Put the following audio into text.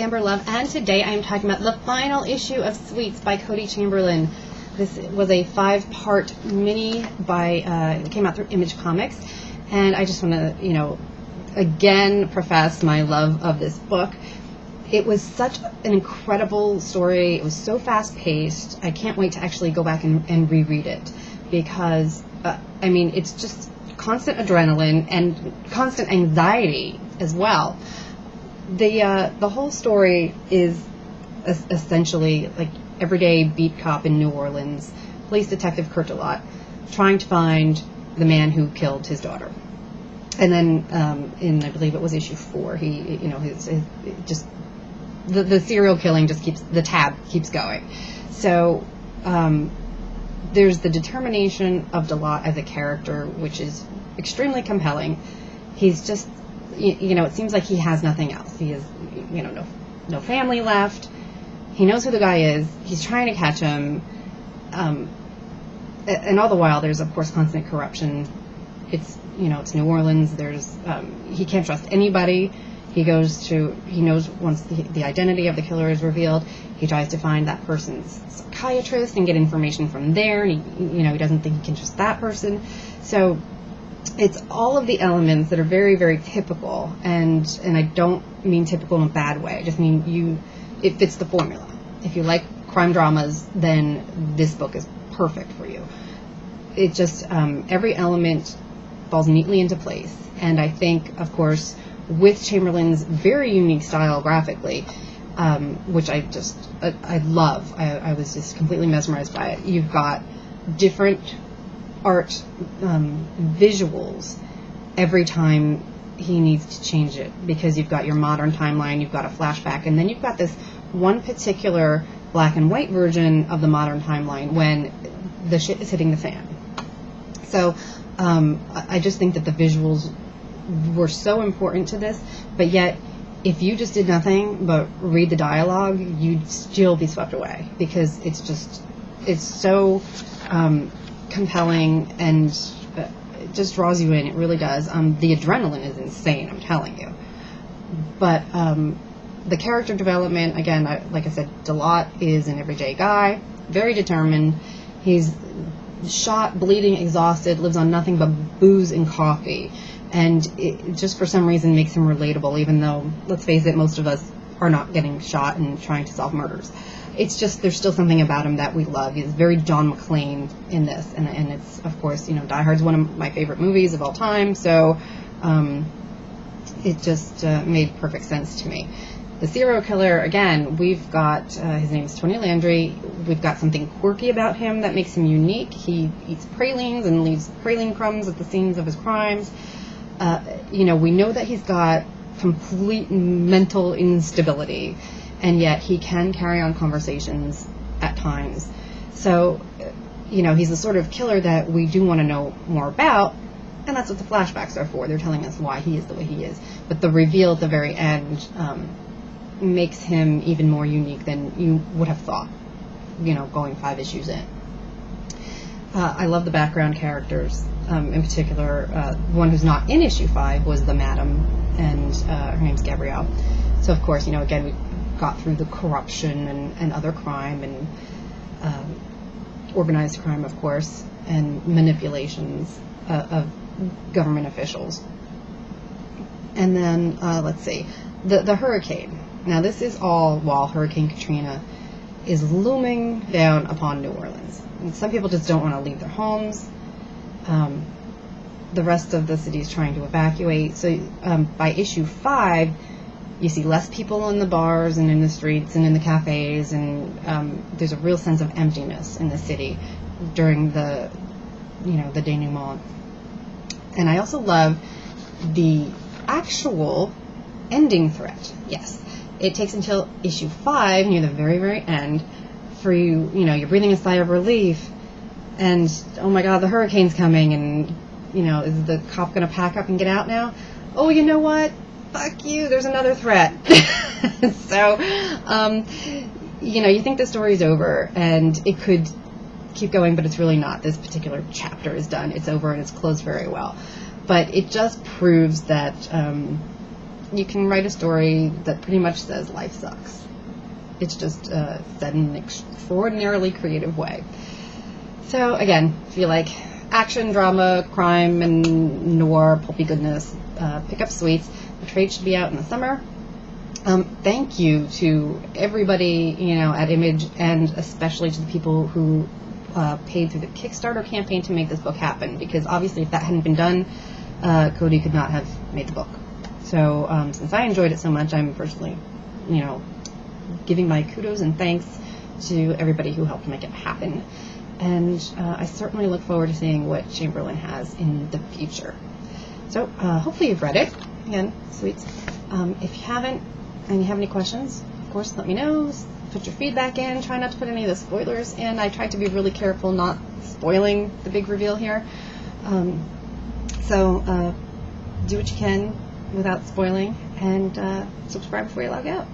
Amber Love, and today I am talking about the final issue of Sweets by Cody Chamberlain. This was a 5-part mini it came out through Image Comics, and I just want to, again profess my love of this book. It was such an incredible story. It was so fast-paced. I can't wait to actually go back and reread it because, it's just constant adrenaline and constant anxiety as well. The whole story is essentially like everyday beat cop in New Orleans, police detective Kurt Delot, trying to find the man who killed his daughter. And then in, I believe it was issue 4, the serial killing the tab keeps going. So there's the determination of Delot as a character, which is extremely compelling. He's just, it seems like he has nothing else. He has, no family left. He knows who the guy is. He's trying to catch him. And all the while, there's, of course, constant corruption. It's New Orleans. He can't trust anybody. He knows once the identity of the killer is revealed, he tries to find that person's psychiatrist and get information from there. And he doesn't think he can trust that person. So it's all of the elements that are very, very typical. And I don't mean typical in a bad way. I just mean it fits the formula. If you like crime dramas, then this book is perfect for you. It just, every element falls neatly into place. And I think, of course, with Chamberlain's very unique style graphically, which I love. I was just completely mesmerized by it. You've got different art visuals every time he needs to change it, because you've got your modern timeline, you've got a flashback, and then you've got this one particular black and white version of the modern timeline when the shit is hitting the fan. So I just think that the visuals were so important to this, but yet if you just did nothing but read the dialogue, you'd still be swept away, because it's so compelling, and it just draws you in. It really does. The adrenaline is insane, I'm telling you. But the character development, again, like I said, Delot is an everyday guy, very determined. He's shot, bleeding, exhausted, lives on nothing but booze and coffee. And it just for some reason makes him relatable, even though, let's face it, most of us are not getting shot and trying to solve murders. It's just, there's still something about him that we love. He's very John McClane in this. And it's, of course, Die Hard's one of my favorite movies of all time. So it just made perfect sense to me. The serial killer, again, we've got, his name is Tony Landry. We've got something quirky about him that makes him unique. He eats pralines and leaves praline crumbs at the scenes of his crimes. We know that he's got complete mental instability, and yet he can carry on conversations at times. So, he's the sort of killer that we do want to know more about, and that's what the flashbacks are for. They're telling us why he is the way he is. But the reveal at the very end makes him even more unique than you would have thought, going 5 issues in. I love the background characters. In particular, one who's not in issue 5 was the Madam, and her name's Gabrielle. So, of course, again, we got through the corruption and other crime and organized crime, of course, and manipulations of government officials. And then, let's see, the hurricane. Now, this is all while Hurricane Katrina is looming down upon New Orleans. And some people just don't want to leave their homes. The rest of the city is trying to evacuate. So by issue 5, you see less people in the bars and in the streets and in the cafes, and there's a real sense of emptiness in the city during the denouement. And I also love the actual ending threat. Yes, it takes until issue 5, near the very, very end, for you're breathing a sigh of relief. And, oh my God, the hurricane's coming, and, is the cop going to pack up and get out now? Oh, you know what? Fuck you, there's another threat. So, you think the story's over, and it could keep going, but it's really not. This particular chapter is done. It's over, and it's closed very well. But it just proves that you can write a story that pretty much says life sucks. It's just said in an extraordinarily creative way. So again, if you like action, drama, crime, and noir, pulpy goodness, pick up Sweets. The trade should be out in the summer. Thank you to everybody, at Image, and especially to the people who paid through the Kickstarter campaign to make this book happen, because obviously if that hadn't been done, Cody could not have made the book. So since I enjoyed it so much, I'm personally, giving my kudos and thanks to everybody who helped make it happen. And I certainly look forward to seeing what Chamberlain has in the future. So hopefully you've read it. Again, Sweets. If you haven't and you have any questions, of course, let me know. Put your feedback in. Try not to put any of the spoilers in. I tried to be really careful not spoiling the big reveal here. So do what you can without spoiling, and subscribe before you log out.